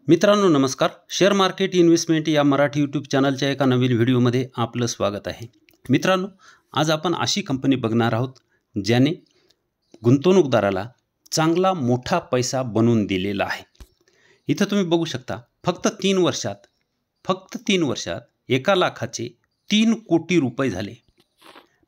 मित्रांनो नमस्कार. Share market investment या मराठी यूट्यूब चॅनलच्या एका नवीन व्हिडिओमध्ये आपलं स्वागत आहे. मित्रांनो, आज आपण अशी कंपनी बघणार आहोत ज्याने गुंतवणूकदाराला चांगला मोठा पैसा बनवून दिलेला आहे. इथं तुम्ही बघू शकता फक्त 3 वर्षात 1 लाखाचे 3 कोटी रुपये झाले.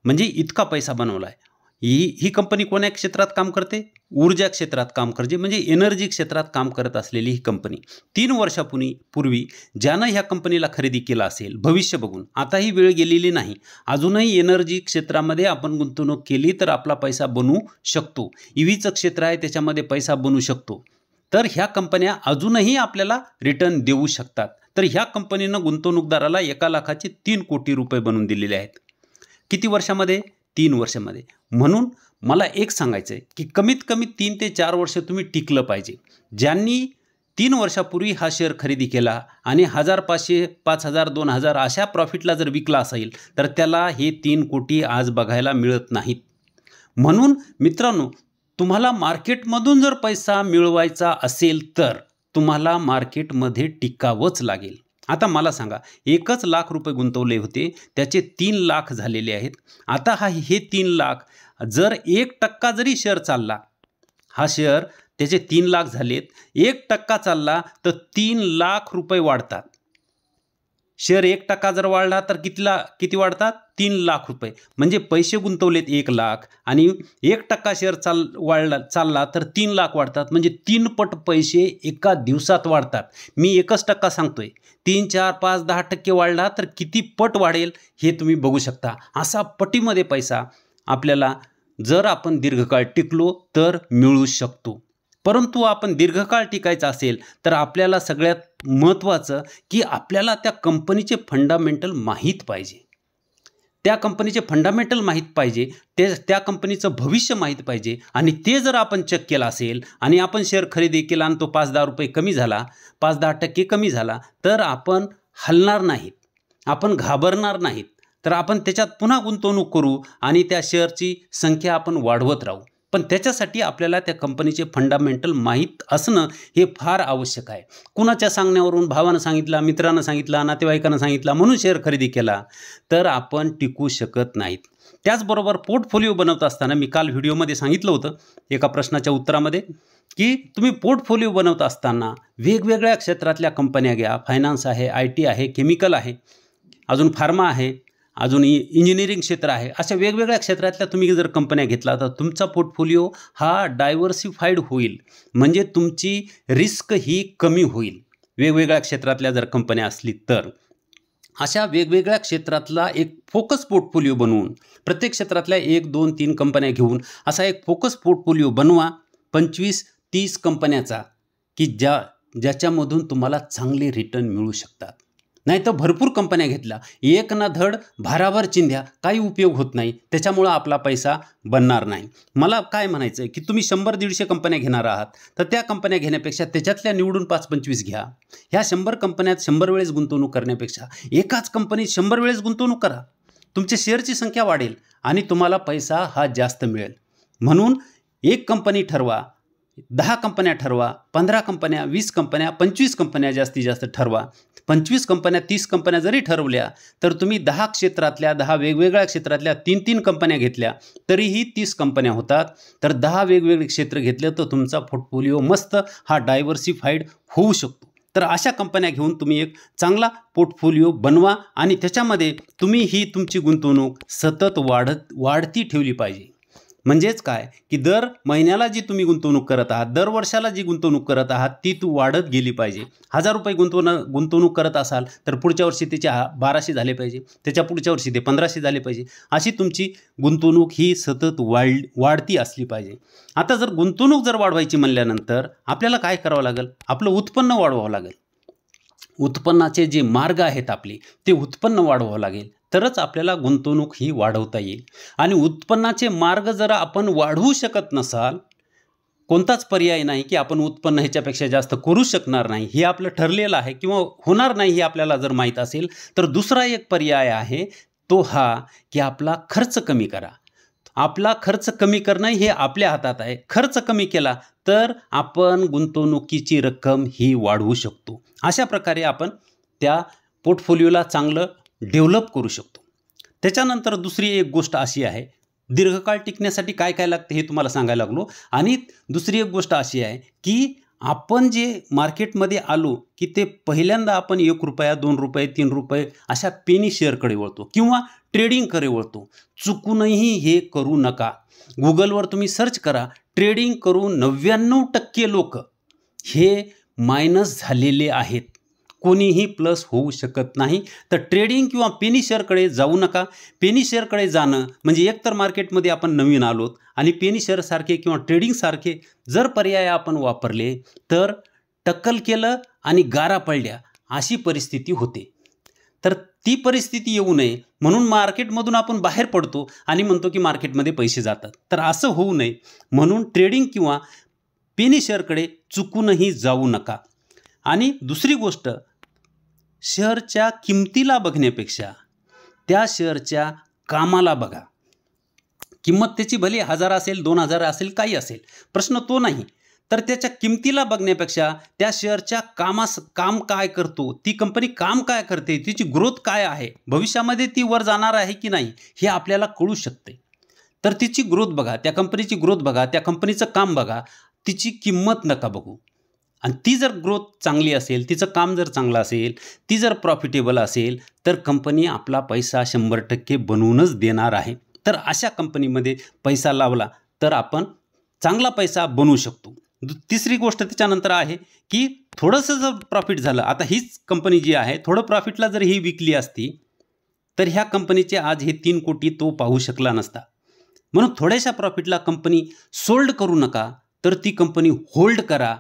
म्हणजे इतका पैसा बनवला आहे. ही कंपनी कोण्या क्षेत्रात काम करते? ऊर्जा क्षेत्रात काम करते, म्हणजे एनर्जी क्षेत्रात काम करत असलेली ही कंपनी. 3 वर्षापूर्वी ज्यानं ह्या कंपनीला खरेदी केला असेल, भविष्य बघून, आता ही वेळ गेलेली नाही, अजूनही एनर्जी क्षेत्रामध्ये आपण गुंतवणूक केली तर आपला पैसा बनवू शकतो. ईव्हीचं क्षेत्र आहे त्याच्यामध्ये पैसा बनवू शकतो. तर ह्या कंपन्या अजूनही आपल्याला रिटर्न देऊ शकतात. तर ह्या कंपनीनं गुंतवणूकदाराला 1 लाखाचे 3 कोटी रुपये बनवून दिलेले आहेत. किती वर्षामध्ये? 3 वर्षामध्ये. म्हणून मला एक सांगायचं आहे की कमीत कमी 3 ते 4 वर्ष तुम्ही टिकलं पाहिजे. ज्यांनी 3 वर्षापूर्वी हा शेअर खरेदी केला आणि 1500, 5000, 2000 अशा प्रॉफिटला जर विकला असेल तर त्याला हे 3 कोटी आज बघायला मिळत नाहीत. म्हणून मित्रांनो, तुम्हाला मार्केटमधून जर पैसा मिळवायचा असेल तर तुम्हाला मार्केटमध्ये टिकावंच लागेल. आता मला सांगा, 1 लाख रुपये गुंतवले होते, त्याचे 3 लाख झालेले आहेत. आता हे 3 लाख जर 1% जरी शेअर चालला, हा शेअर त्याचे 3 लाख झालेत, 1% चालला तर 3 लाख रुपये वाढतात. शेअर 1% जर वाढला तर किती वाढतात? 3 लाख रुपये. म्हणजे पैसे गुंतवलेत 1 लाख आणि 1% शेअर चालला तर 3 लाख वाढतात. म्हणजे 3 पट पैसे एका दिवसात वाढतात. मी 1% सांगतोय, 3, 4, 5, 10% वाढला तर किती पट वाढेल हे तुम्ही बघू शकता. असा पटीमध्ये पैसा आपल्याला जर आपण दीर्घकाळ टिकलो तर मिळू शकतो. परंतु आपण दीर्घकाळ टिकायचं असेल तर आपल्याला सगळ्यात महत्त्वाचं की आपल्याला त्या कंपनीचे फंडामेंटल माहीत पाहिजे. त्या कंपनीचे फंडामेंटल माहीत पाहिजे, त्या कंपनीचं भविष्य माहीत पाहिजे. आणि ते जर आपण चेक केलं असेल आणि आपण शेअर खरेदी केला आणि तो 5-10 रुपये कमी झाला, 5-10% कमी झाला तर आपण हलणार नाहीत, आपण घाबरणार नाहीत. तर आपण त्याच्यात पुन्हा गुंतवणूक करू आणि त्या शेअरची संख्या आपण वाढवत राहू. पण त्याच्यासाठी आपल्याला त्या कंपनीचे फंडामेंटल माहीत असणं हे फार आवश्यक आहे. कुणाच्या सांगण्यावरून, भावानं सांगितला, मित्रानं सांगितला, नातेवाईकानं सांगितला म्हणून शेअर खरेदी केला तर आपण टिकू शकत नाहीत. त्याचबरोबर पोर्टफोलिओ बनवत असताना मी काल व्हिडिओमध्ये सांगितलं होतं एका प्रश्नाच्या उत्तरामध्ये की तुम्ही पोर्टफोलिओ बनवत असताना वेगवेगळ्या क्षेत्रातल्या कंपन्या घ्या. फायनान्स आहे, IT आहे, केमिकल आहे, अजून फार्मा आहे, अजून इंजिनिअरिंग क्षेत्र आहे. अशा वेगवेगळ्या क्षेत्रातल्या तुम्ही जर कंपन्या घेतला तर तुमचा पोर्टफोलिओ हा डायव्हर्सिफाईड होईल. म्हणजे तुमची रिस्क ही कमी होईल. वेगवेगळ्या क्षेत्रातल्या जर कंपन्या असली तर अशा वेगवेगळ्या क्षेत्रातला एक फोकस पोर्टफोलिओ बनवून, प्रत्येक क्षेत्रातल्या 1, 2, 3 कंपन्या घेऊन असा एक फोकस पोर्टफोलिओ बनवा 25-30 कंपन्याचा, की ज्याच्यामधून तुम्हाला चांगले रिटर्न मिळू शकतात. नाही तर भरपूर कंपन्या घेतल्या, एक ना धड भाराभर चिंध्या, काही उपयोग होत नाही, त्याच्यामुळं आपला पैसा बनणार नाही. मला काय म्हणायचं आहे की तुम्ही 100-150 कंपन्या घेणार आहात तर त्या कंपन्या घेण्यापेक्षा त्याच्यातल्या निवडून 5-25 घ्या. ह्या 100 कंपन्यात 100 वेळेस गुंतवणूक करण्यापेक्षा एकाच कंपनीत 100 वेळेस गुंतवणूक करा. तुमच्या शेअरची संख्या वाढेल आणि तुम्हाला पैसा हा जास्त मिळेल. म्हणून एक कंपनी ठरवा, 10 कंपन्या ठरवा, 15 कंपन्या, 20 कंपन्या, 25 कंपन्या जास्तीत जास्त ठरवा. 25 कंपन्या, 30 कंपन्या जरी ठरवल्या तर तुम्ही 10 क्षेत्रातल्या, 10 वेगवेगळ्या क्षेत्रातल्या 3-3 कंपन्या घेतल्या तरीही 30 कंपन्या होतात. तर 10 वेगवेगळे क्षेत्र घेतले तर तुमचा पोर्टफोलिओ मस्त हा डायव्हर्सिफाईड होऊ शकतो. तर अशा कंपन्या घेऊन तुम्ही एक चांगला पोर्टफोलिओ बनवा आणि त्याच्यामध्ये तुम्ही ही तुमची गुंतवणूक सतत वाढती ठेवली पाहिजे. म्हणजेच काय की दर महिन्याला जी तुम्ही गुंतवणूक करत आहात, दर वर्षाला जी गुंतवणूक करत आहात ती वाढत गेली पाहिजे. 1000 रुपये गुंतवणूक करत असाल तर पुढच्या वर्षी त्याचे 1200 झाले पाहिजे, त्याच्या पुढच्या वर्षी ते 1500 झाले पाहिजे. अशी तुमची गुंतवणूक ही सतत वाढती असली पाहिजे. आता जर गुंतवणूक वाढवायची म्हणल्यानंतर आपल्याला काय करावं लागेल? आपलं उत्पन्न वाढवावं लागेल. उत्पन्नाचे जे मार्ग आहेत आपले ते उत्पन्न वाढवावं लागेल, तरच आपल्याला गुंतवणूक ही वाढवता येईल. आणि उत्पन्नाचे मार्ग जर आपण वाढवू शकत नसाल, कोणताच पर्याय नाही की आपण उत्पन्न ह्याच्यापेक्षा जास्त करू शकणार नाही, हे आपलं ठरलेलं आहे किंवा होणार नाही हे आपल्याला जर माहीत असेल तर दुसरा एक पर्याय आहे तो हा की आपला खर्च कमी करा. आपला खर्च कमी करणं हे आपल्या हातात आहे. खर्च कमी केला तर आपण गुंतवणुकीची रक्कम ही वाढवू शकतो. अशा प्रकारे आपण त्या पोर्टफोलिओला चांगलं डेव्हलप करू शकतो. त्याच्यानंतर दुसरी एक गोष्ट अशी आहे, दीर्घकाळ टिकण्यासाठी काय काय लागते हे तुम्हाला सांगायला लागलो. आणि दुसरी एक गोष्ट अशी आहे की आपण जे मार्केटमध्ये आलो की ते पहिल्यांदा आपण ₹1, ₹2, ₹3 अशा पेनी शेअरकडे वळतो किंवा ट्रेडिंगकडे वळतो. चुकूनही हे करू नका. गुगलवर तुम्ही सर्च करा, ट्रेडिंग करून 99% लोक हे मायनस झालेले आहेत. कोणीही प्लस होऊ शकत नाही. तर ट्रेडिंग किंवा पेनी शेअरकडे जाऊ नका. पेनी शेअरकडे जाणं म्हणजे एकतर मार्केटमध्ये आपण नवीन आलोत आणि पेनी शेअरसारखे किंवा ट्रेडिंगसारखे जर पर्याय आपण वापरले तर टक्कल केलं आणि गारा पडल्या अशी परिस्थिती होते. तर ती परिस्थिती येऊ नये म्हणून मार्केटमधून आपण बाहेर पडतो आणि म्हणतो की मार्केटमध्ये पैसे जातात. तर असं होऊ नये म्हणून ट्रेडिंग किंवा पेनी शेअरकडे चुकूनही जाऊ नका. आणि दुसरी गोष्ट, शेअरच्या किमतीला बघण्यापेक्षा त्या शेअरच्या कामाला बघा. किंमत त्याची भले 1000 असेल, 2000 असेल, काही असेल, प्रश्न तो नाही. तर त्याच्या किमतीला बघण्यापेक्षा त्या शेअरच्या काम काय करतो, ती कंपनी काम काय करते, तिची ग्रोथ काय आहे, भविष्यामध्ये ती वर जाणार आहे की नाही हे आपल्याला कळू शकते. तर तिची ग्रोथ बघा, त्या कंपनीची ग्रोथ बघा, त्या कंपनीचं काम बघा, तिची किंमत नका बघू. आणि ती जर ग्रोथ चांगली असेल, तिचं काम जर चांगलं असेल, ती जर प्रॉफिटेबल असेल तर कंपनी आपला पैसा 100% बनवूनच देणार आहे. तर अशा कंपनीमध्ये पैसा लावला तर आपण चांगला पैसा बनवू शकतो. तिसरी गोष्ट त्याच्यानंतर आहे की थोडंसं जर प्रॉफिट झालं, आता हीच कंपनी जी आहे थोडं प्रॉफिटला जर ही विकली असती तर ह्या कंपनीचे आज हे 3 कोटी तो पाहू शकला नसता. म्हणून थोड्याशा प्रॉफिटला कंपनी सोल्ड करू नका, तर ती कंपनी होल्ड करा,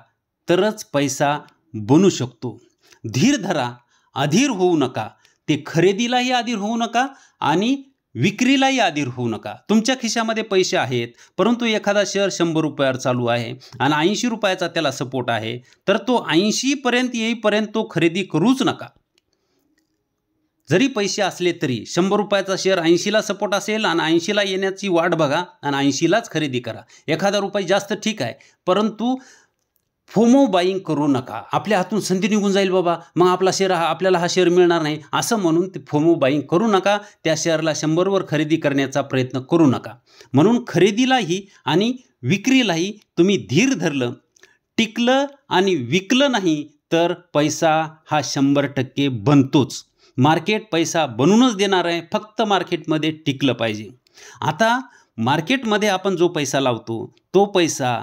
तरच पैसा बनू शकतो. धीर धरा, अधीर होऊ नका. ते खरेदीलाही अधीर होऊ नका आणि विक्रीलाही अधीर होऊ नका. तुमच्या खिशामध्ये पैसे आहेत परंतु एखादा शेअर 100 रुपयावर चालू आहे आणि 80 रुपयाचा त्याला सपोर्ट आहे, तर तो 80 पर्यंत येईपर्यंत तो खरेदी करूच नका. जरी पैसे असले तरी 100 रुपयाचा शेअर 80ला सपोर्ट असेल आणि 80ला येण्याची वाट बघा आणि 80लाच खरेदी करा. एखादा रुपये जास्त ठीक आहे, परंतु फोमो बाईंग करू नका. आपल्या हातून संधी निघून जाईल बाबा, मग आपल्याला हा शेअर मिळणार नाही असं म्हणून ते फोमो बाईंग करू नका. त्या शेअरला 100वर खरेदी करण्याचा प्रयत्न करू नका. म्हणून खरेदीलाही आणि विक्रीलाही तुम्ही धीर धरलं, टिकलं आणि विकलं नाही तर पैसा हा 100% बनतोच. मार्केट पैसा बनवूनच देणार आहे, फक्त मार्केटमध्ये टिकलं पाहिजे. आता मार्केटमध्ये आपण जो पैसा लावतो तो पैसा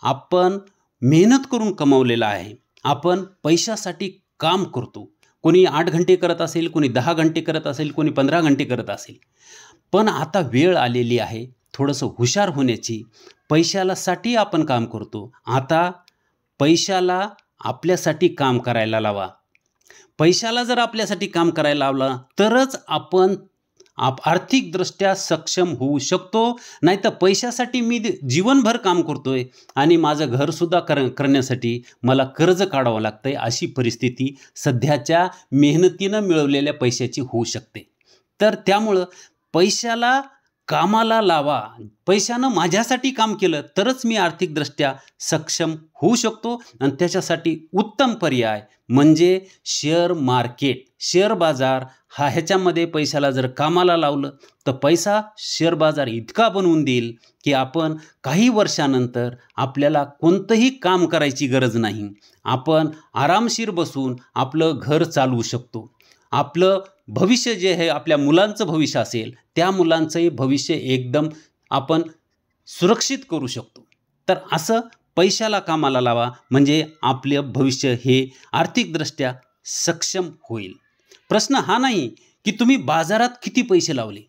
आपण मेहनत करून कमवलेला आहे. आपण पैशासाठी काम करतो. कोणी 8 घंटे करत असेल, कोणी 10 घंटे करत असेल, कोणी 15 घंटे करत असेल. पण आता वेळ आलेली आहे थोडंसं हुशार होण्याची. पैशासाठी आपण काम करतो, आता पैशाला आपल्यासाठी काम करायला लावा. पैशाला जर आपल्यासाठी काम करायला लावला तरच आपण आर्थिकदृष्ट्या सक्षम होऊ शकतो. नाही तर पैशासाठी मी जीवनभर काम करतोय आणि माझं घरसुद्धा करण्यासाठी मला कर्ज काढावं लागतंय, अशी परिस्थिती सध्याच्या मेहनतीनं मिळवलेल्या पैशाची होऊ शकते. तर त्यामुळं पैशाला कामाला लावा. पैशानं माझ्यासाठी काम केलं तरच मी आर्थिकदृष्ट्या सक्षम होऊ शकतो. आणि त्याच्यासाठी उत्तम पर्याय म्हणजे शेअर मार्केट, शेअर बाजार हा. ह्याच्यामध्ये पैशाला जर कामाला लावलं तर पैसा शेअर बाजार इतका बनवून देईल की आपण काही वर्षानंतर आपल्याला कोणतंही काम करायची गरज नाही. आपण आरामशीर बसून आपलं घर चालवू शकतो. आपलं भविष्य जे आहे, आपल्या मुलांचं भविष्य असेल, त्या मुलांचंही भविष्य एकदम आपण सुरक्षित करू शकतो. तर असं पैशाला कामाला लावा म्हणजे आपलं भविष्य हे आर्थिकदृष्ट्या सक्षम होईल. प्रश्न हा नाही की तुम्ही बाजारात किती पैसे लावले,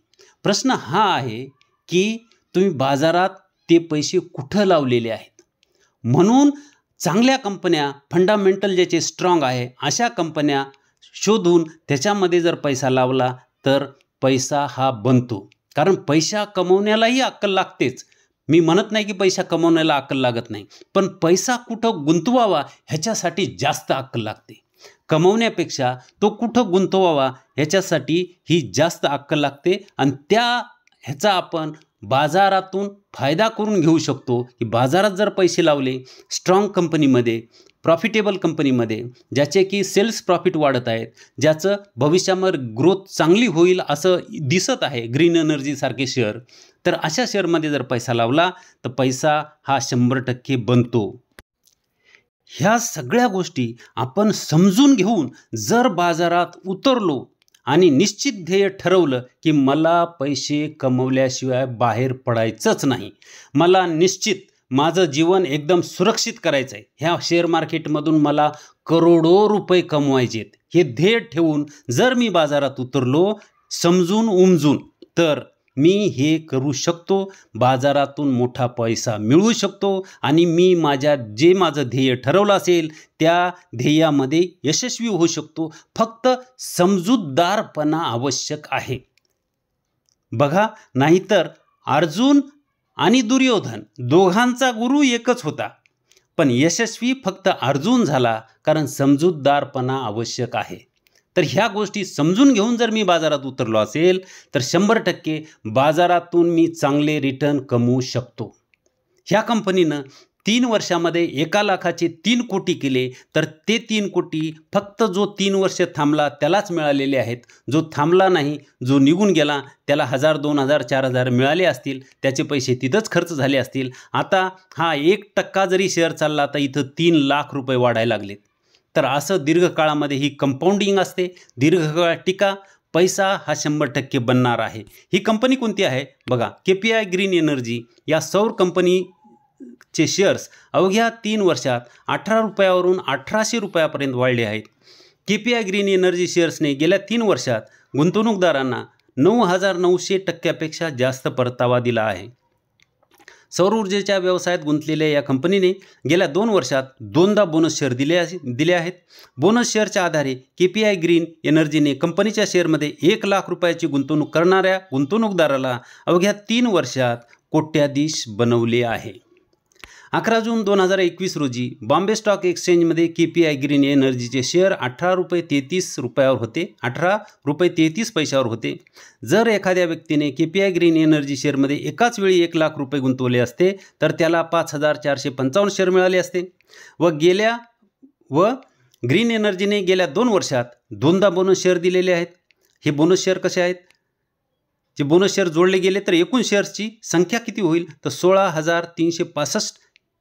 प्रश्न हा आहे की तुम्ही बाजारात ते पैसे कुठं लावलेले आहेत. म्हणून चांगल्या कंपन्या, फंडामेंटल ज्याचे स्ट्रॉंग आहे अशा कंपन्या शोधून त्याच्यामध्ये जर पैसा लावला तर पैसा हा बनतो. कारण पैसा कमवण्यालाही अक्कल लागतेच. मी म्हणत नाही की पैसा कमवण्याला अक्कल लागत नाही, पण पैसा कुठं गुंतवावा ह्याच्यासाठी जास्त अक्कल लागते. कमवण्यापेक्षा तो कुठं गुंतवावा ह्याच्यासाठी ही जास्त अक्कल लागते आणि ह्याचा आपण बाजारातून फायदा करून घेऊ शकतो, की बाजारात जर पैसे लावले स्ट्रॉंग कंपनीमध्ये, प्रॉफिटेबल कंपनीमध्ये, ज्याचे की सेल्स प्रॉफिट वाढत आहेत, ज्याचं भविष्यामध्ये ग्रोथ चांगली होईल असं दिसत आहे, ग्रीन एनर्जीसारखे शेअर, तर अशा शेअरमध्ये जर पैसा लावला तर पैसा हा 100% बनतो. ह्या सगळ्या गोष्टी आपण समजून घेऊन जर बाजारात उतरलो आणि निश्चित ध्येय ठरवलं की मला पैसे कमवल्याशिवाय बाहेर पडायचंच नाही, मला निश्चित माझं जीवन एकदम सुरक्षित करायचं आहे, ह्या शेअर मार्केटमधून मला करोडो रुपये कमवायचे आहेत, हे ध्येय ठेवून जर मी बाजारात उतरलो समजून उमजून, तर मी हे करू शकतो, बाजारातून मोठा पैसा मिळवू शकतो आणि मी माझं ध्येय ठरवलं असेल त्या ध्येयामध्ये यशस्वी होऊ शकतो. फक्त समजूतदारपणा आवश्यक आहे. बघा, नाहीतर अर्जुन आणि दुर्योधन दोघांचा गुरु एकच होता, पण यशस्वी फक्त अर्जुन झाला, कारण समजूतदारपणा आवश्यक आहे. तर ह्या गोष्टी समजून घेऊन जर मी बाजारात उतरलो असेल तर 100% बाजारातून मी चांगले रिटर्न कमवू शकतो. ह्या कंपनीनं 3 वर्षामध्ये 1 लाखाचे 3 कोटी केले, तर ते 3 कोटी फक्त जो 3 वर्ष थांबला त्यालाच मिळालेले आहेत. जो थांबला नाही, जो निघून गेला, त्याला 1000, 2000, 4000 मिळाले असतील, त्याचे पैसे तिथंच खर्च झाले असतील. आता हा 1% जरी शेअर चालला तर इथं 3 लाख रुपये वाढायला लागलेत. तर असं दीर्घकाळामध्ये ही कंपाऊंडिंग असते, दीर्घकाळ टिका, पैसा हा 100% बनणार आहे. ही कंपनी कोणती आहे बघा, KPI ग्रीन एनर्जी या सौर कंपनीचे शेअर्स अवघ्या 3 वर्षात 18 रुपयावरून 1800 रुपयापर्यंत वाढले आहेत. KPI ग्रीन एनर्जी शेअर्सने गेल्या 3 वर्षात गुंतवणूकदारांना 9900% जास्त परतावा दिला आहे. सौर ऊर्जेच्या व्यवसायात गुंतलेल्या या कंपनीने गेल्या 2 वर्षात 2दा बोनस शेअर दिले आहेत. बोनस शेअरच्या आधारे KPI ग्रीन एनर्जीने कंपनीच्या शेअरमध्ये 1 लाख रुपयाची गुंतवणूक करणाऱ्या गुंतवणूकदाराला अवघ्या 3 वर्षात कोट्याधीश बनवले आहे. 11 जून 2021 रोजी बॉम्बे स्टॉक एक्सचेंजमध्ये KPI ग्रीन एनर्जीचे शेअर 18 रुपये 33 रुपयावर होते, 18 रुपये 33 पैशावर होते. जर एखाद्या व्यक्तीने KPI ग्रीन एनर्जी शेअरमध्ये एकाच वेळी 1 लाख रुपये गुंतवले असते तर त्याला 5455 शेअर मिळाले असते. व ग्रीन एनर्जीने गेल्या 2 वर्षात 2दा बोनस शेअर दिलेले आहेत. हे बोनस शेअर कसे आहेत? जे बोनस शेअर जोडले गेले तर एकूण शेअर्सची संख्या किती होईल तर 16,365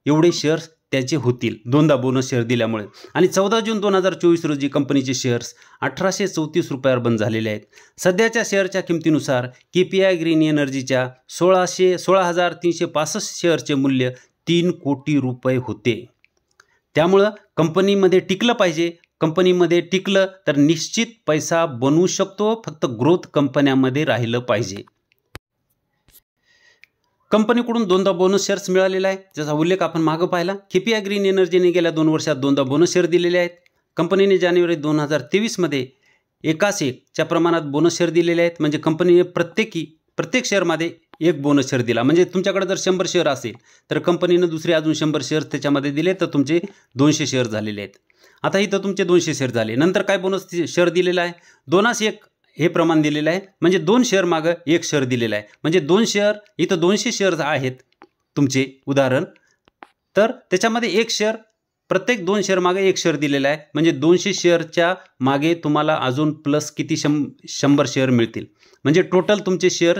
एवढे शेअर्स त्याचे होतील 2दा बोनस शेअर दिल्यामुळे. आणि 14 जून 2024 रोजी कंपनीचे शेअर्स 1834 रुपयावर बंद झालेले आहेत. सध्याच्या शेअरच्या किमतीनुसार KPI ग्रीन एनर्जीच्या 16,365 शेअरचे मूल्य 3 कोटी रुपये होते. त्यामुळं कंपनीमध्ये टिकलं पाहिजे. कंपनीमध्ये टिकलं तर निश्चित पैसा बनवू शकतो, फक्त ग्रोथ कंपन्यांमध्ये राहिलं पाहिजे. कंपनीकडून 2दा बोनस शेअर्स मिळालेला आहे, ज्याचा उल्लेख आपण मागं पाहिला. KPI ग्रीन एनर्जीने गेल्या 2 वर्षात 2दा बोनस शेअर दिलेले आहेत. कंपनीने जानेवारी 2023मध्ये 1:1च्या प्रमाणात बोनस शेअर दिलेले आहेत. म्हणजे कंपनीने प्रत्येक शेअरमध्ये 1 बोनस शेअर दिला. म्हणजे तुमच्याकडे जर 100 शेअर असेल तर कंपनीनं दुसरे अजून 100 शेअर त्याच्यामध्ये दिले तर तुमचे 200 शेअर झालेले आहेत. आता इथं तुमचे 200 शेअर झाले. नंतर काय बोनस शेअर दिलेला आहे? 2:1 हे प्रमाण दिलेलं आहे. म्हणजे 2 शेअर मागं 1 शेअर दिलेला आहे. म्हणजे 2 शेअर इथं 200 शेअर आहेत तुमचे उदाहरण, तर त्याच्यामध्ये 1 शेअर, प्रत्येक 2 शेअर मागे 1 शेअर दिलेला आहे. म्हणजे 200 शेअरच्या मागे तुम्हाला अजून प्लस किती 100 शेअर मिळतील. म्हणजे टोटल तुमचे शेअर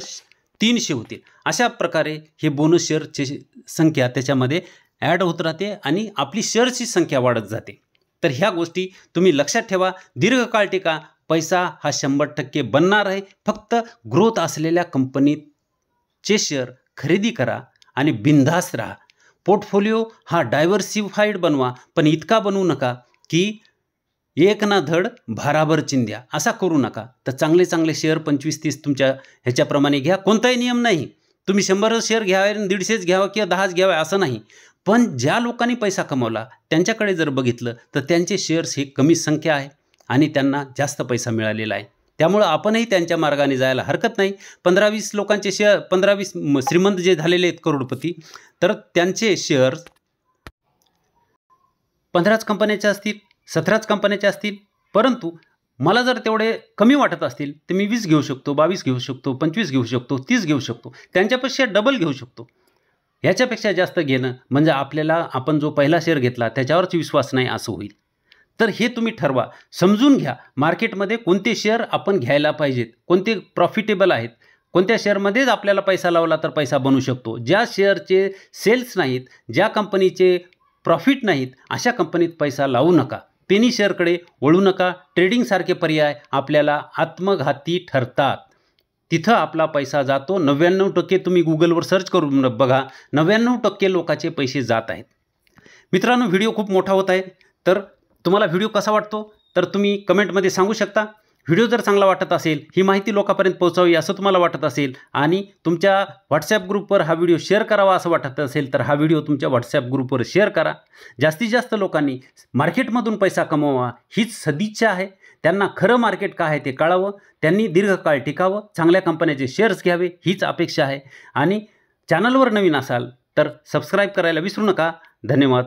300 होतील. अशा प्रकारे हे बोनस शेअरची संख्या त्याच्यामध्ये ॲड होत राहते आणि आपली शेअरची संख्या वाढत जाते. तर ह्या गोष्टी तुम्ही लक्षात ठेवा. दीर्घकाळ टिका, पैसा हा 100% बनणार आहे. फक्त ग्रोथ असलेल्या कंपनीचे शेअर खरेदी करा आणि बिनधास्त राहा. पोर्टफोलिओ हा डायव्हर्सिफाईड बनवा, पण इतका बनवू नका की एक ना धड भाराभर चिंध्या, असा करू नका. तर चांगले शेअर 25-30 तुमच्या ह्याच्याप्रमाणे घ्या. कोणताही नियम नाही, तुम्ही 100 शेअर घ्यावे, 150 घ्यावा किंवा 10 घ्यावे असं नाही. पण ज्या लोकांनी पैसा कमवला त्यांच्याकडे जर बघितलं तर त्यांचे शेअर्स हे कमी संख्या आहे आणि त्यांना जास्त पैसा मिळालेला आहे. त्यामुळं आपणही त्यांच्या मार्गाने जायला हरकत नाही. 15-20 लोकांचे शेअर, 15-20 श्रीमंत जे झालेले आहेत करोडपती, तर त्यांचे शेअर्स 15च कंपन्याचे असतील, 17च कंपन्याचे असतील, परंतु मला जर तेवढे कमी वाटत असतील तर मी 20 घेऊ शकतो, 22 घेऊ शकतो, 25 घेऊ शकतो, 30 घेऊ शकतो, त्यांच्यापेक्षा डबल घेऊ शकतो. याच्यापेक्षा जास्त घेणं म्हणजे आपल्याला आपण जो पहिला शेअर घेतला त्याच्यावरच विश्वास नाही असं होईल. तर हे तुम्ही ठरवा, समजून घ्या मार्केटमध्ये कोणते शेअर आपण घ्यायला पाहिजेत, कोणते प्रॉफिटेबल आहेत, कोणत्या शेअरमध्येच आपल्याला पैसा लावला तर पैसा बनू शकतो. ज्या शेअरचे सेल्स नाहीत, ज्या कंपनीचे प्रॉफिट नाहीत, अशा कंपनीत पैसा लावू नका. पेनी शेअरकडे वळू नका. ट्रेडिंगसारखे पर्याय आपल्याला आत्मघाती ठरतात. तिथं आपला पैसा जातो. 99% तुम्ही गुगलवर सर्च करून बघा, 99% लोकांचे पैसे जात आहेत. मित्रांनो, व्हिडिओ खूप मोठा होत आहे, तर तुम्हाला व्हिडिओ कसा वाटतो तर तुम्ही कमेंटमध्ये सांगू शकता. व्हिडिओ जर चांगला वाटत असेल, ही माहिती लोकांपर्यंत पोहोचावी असं तुम्हाला वाटत असेल आणि तुमच्या व्हॉट्सॲप ग्रुपवर हा व्हिडिओ शेअर करावा असं वाटत असेल तर हा व्हिडिओ तुमच्या व्हॉट्सॲप ग्रुपवर शेअर करा. जास्तीत जास्त लोकांनी मार्केटमधून पैसा कमवावा हीच सदिच्छा आहे. त्यांना खरं मार्केट काय आहे ते कळावं, त्यांनी दीर्घकाळ टिकावं, चांगल्या कंपन्याचे शेअर्स घ्यावे हीच अपेक्षा आहे. आणि चॅनलवर नवीन असाल तर सबस्क्राईब करायला विसरू नका. धन्यवाद.